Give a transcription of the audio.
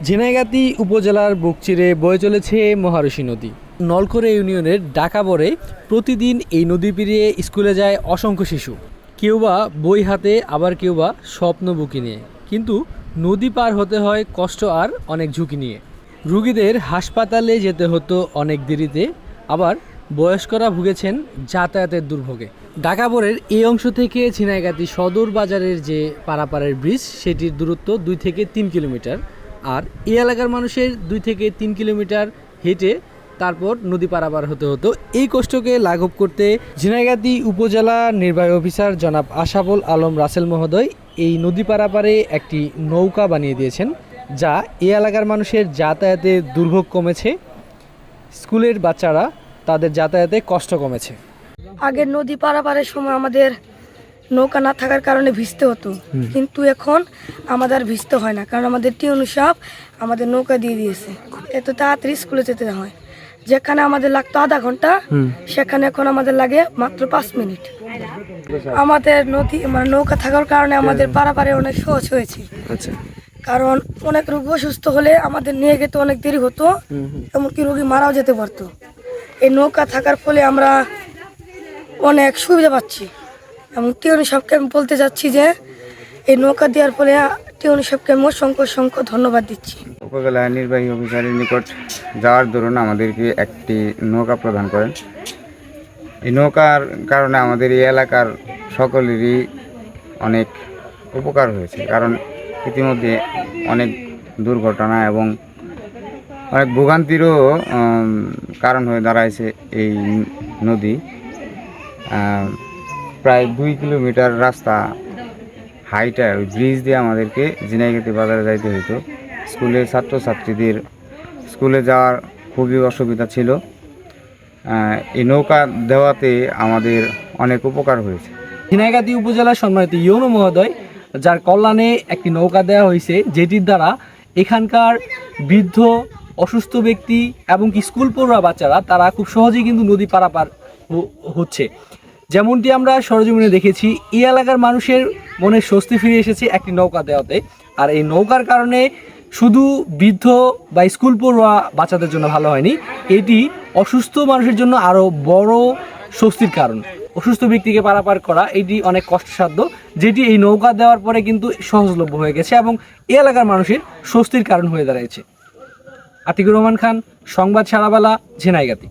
ঝিনাইগাতি উপজেলার বুক চিরে বয়ে চলেছে মহারশী নদী। নলকরে ইউনিয়নের ডাকাবরে প্রতিদিন এই নদী পেরিয়ে স্কুলে যায় অসংখ্য শিশু। কেউ বা বই হাতে, আবার কেউ বা স্বপ্ন বুকে নিয়ে। কিন্তু নদী পার হতে হয় কষ্ট আর অনেক ঝুঁকি নিয়ে। রুগীদের হাসপাতালে যেতে হতো অনেক দেরিতে, আবার বয়স্করা ভুগেছেন যাতায়াতের দুর্ভোগে। ডাকাবরের এই অংশ থেকে ঝিনাইগাতি সদর বাজারের যে পারাপারের ব্রিজ, সেটির দূরত্ব 2 থেকে 3 কিলোমিটার। আর এই এলাকার মানুষের 2 থেকে 3 কিলোমিটার হেঁটে তারপর নদী পারাপার হতে হতো। এই কষ্টকে লাঘব করতে ঝিনাইগাতি উপজেলা নির্বাহী অফিসার জনাব আশাফুল আলম রাসেল মহোদয় এই নদী পারাপারে একটি নৌকা বানিয়ে দিয়েছেন, যা এই এলাকার মানুষের যাতায়াতে দুর্ভোগ কমেছে। স্কুলের বাচ্চারা তাদের যাতায়াতে কষ্ট কমেছে। আগে নদী পারাপারের সময় আমাদের নৌকা না থাকার কারণে ভিজতে হতো, কিন্তু এখন আমাদের ভিজতে হয় না, কারণ আমাদের টিউনু সাহেব আমাদের নৌকা দিয়ে দিয়েছে। এত তাড়াতাড়ি স্কুলে যেতে হয়। যেখানে আমাদের লাগতো আধা ঘন্টা, সেখানে এখন আমাদের লাগে মাত্র 5 মিনিট। আমাদের নদী নৌকা থাকার কারণে আমাদের পারাপারে অনেক সহজ হয়েছে। কারণ অনেক রোগ অসুস্থ হলে আমাদের নিয়ে যেতে অনেক দেরি হতো, এমনকি রোগী মারাও যেতে পারতো। এই নৌকা থাকার ফলে আমরা অনেক সুবিধা পাচ্ছি। এবং টিউনু সাহেবকে আমি বলতে চাচ্ছি যে এই নৌকা দেওয়ার ফলে টিউনু সাহেবকে আমি অসংখ্য ধন্যবাদ দিচ্ছি। উপজেলা নির্বাহী অফিসারের নিকট যাওয়ার দরুন আমাদেরকে একটি নৌকা প্রদান করেন। এই নৌকার কারণে আমাদের এই এলাকার সকলেরই অনেক উপকার হয়েছে, কারণ ইতিমধ্যে অনেক দুর্ঘটনা এবং অনেক ভোগান্তিরও কারণ হয়ে দাঁড়াইছে এই নদী। প্রায় 2 কিলোমিটার রাস্তা হাইটা ওই ব্রিজ দিয়ে আমাদেরকে ঝিনাইগাতি বাজারে যাইতে হতো। স্কুলের ছাত্রছাত্রীদের স্কুলে যাওয়ার খুবই অসুবিধা ছিল। এই নৌকা দেওয়াতে আমাদের অনেক উপকার হয়েছে। ঝিনাইগাতি উপজেলার সম্মানিত ইউনো মহোদয়, যার কল্যাণে একটি নৌকা দেওয়া হয়েছে, যেটির দ্বারা এখানকার বৃদ্ধ, অসুস্থ ব্যক্তি এবং স্কুল পড়ুয়া বাচ্চারা তারা খুব সহজেই কিন্তু নদী পারাপার হচ্ছে। যেমনটি আমরা সরজমিনে দেখেছি, এই এলাকার মানুষের মনে স্বস্তি ফিরে এসেছে একটি নৌকা দেওয়াতে। আর এই নৌকার কারণে শুধু বৃদ্ধ বা স্কুল পড়ুয়া বাচ্চাদের জন্য ভালো হয়নি, এটি অসুস্থ মানুষের জন্য আরও বড় স্বস্তির কারণ। অসুস্থ ব্যক্তিকে পারাপার করা এটি অনেক কষ্টসাধ্য, যেটি এই নৌকা দেওয়ার পরে কিন্তু সহজলভ্য হয়ে গেছে এবং এই এলাকার মানুষের স্বস্তির কারণ হয়ে দাঁড়িয়েছে। আতিকুর রহমান খান, সংবাদ সারাবেলা, ঝিনাইগাতি।